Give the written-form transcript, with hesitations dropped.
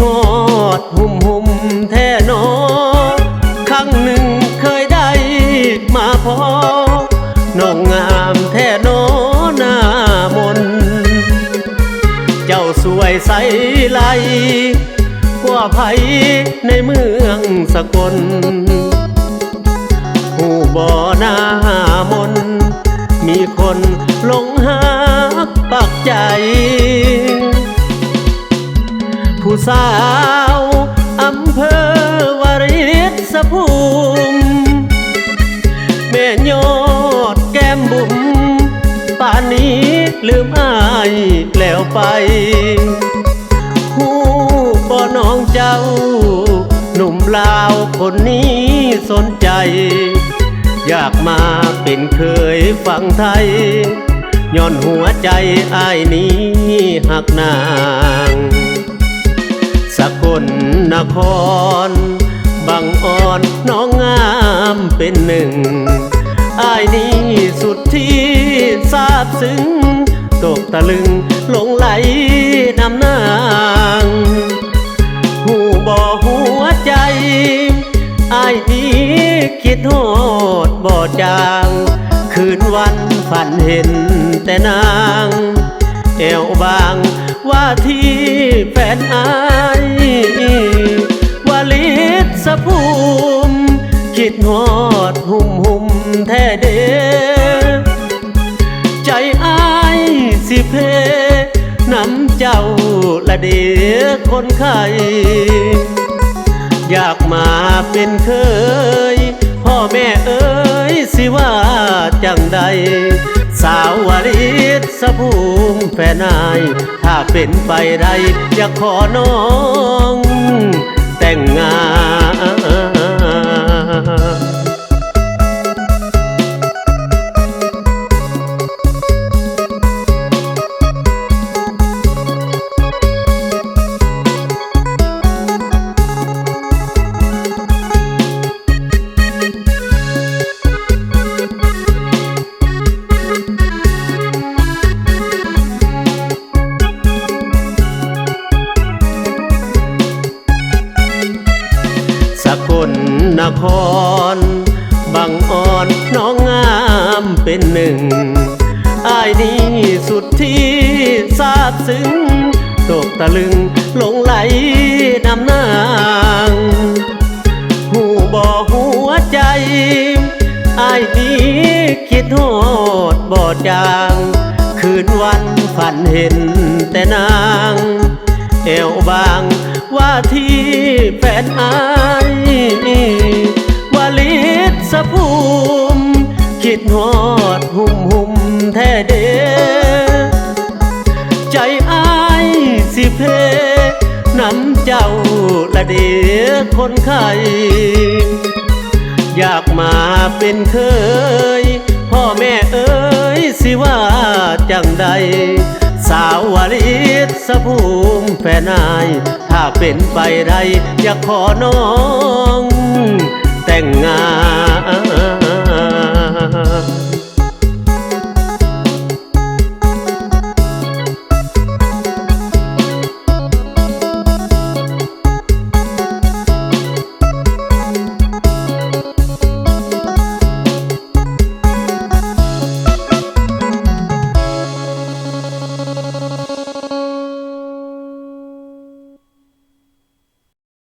ฮอดหุ่มแท่นอครั้งหนึ่งเคยได้มาพอน้องงามแท่นอหน้ามนเจ้าสวยใสไหลกว่าไผในเมืองสกลหูบ่หน้ามนมีคนหลงหักปักใจผู้สาวอำเภอวาริศภูมิแม่ยอดแก้มบุ๋มป่านนี้ลืมอายแล้วไปผู้บ่น้องเจ้าหนุ่มลาวคนนี้สนใจอยากมาเป็นเคยฝั่งไทยย้อนหัวใจอ้ายนี้หักนางสกลนครบางอ่อนน้องงามเป็นหนึ่งอ้ายนี้สุดที่ซาบซึ้งตกตะลึงหลงไหลนำนางหูบ่หัวใจอ้ายนี้คิดฮอดบ่จางคืนวันฝันเห็นแต่นางแอวบางว่าที่แฟนอ้ายวาลิศภูมิคิดฮอดหุ่มแท้เด้ใจอ้ายสิเพน้ำเจ้าละเดคนไข้อยากมาเป็นเคยพ่อแม่เอ๋ยสิว่าจังใดสาววาริศภูมิแฟนนายถ้าเป็นไปได้อยากขอน้องแต่งงานสกลนครบางอ่อนน้องงามเป็นหนึ่งอ้ายนี้สุดที่ซาบซึ้งตกตะลึงหลงไหลนำนางหูบ่หัวใจอ้ายนี้คิดฮอดบ่จางคืนวันฝันเห็นแต่นางแอวบางว่าที่แฟนอ้ายวาลิศภูมิคิดฮอดหุ่มแท้เด้ใจอ้ายสิเพน้ำเจ้าละเดคนไข้อยากมาเป็นเคยพ่อแม่เอ๋ยสิว่าจังใดสาววาริศภูมิแฟนนายถ้าเป็นไปได้อยากขอน้องแต่งงาน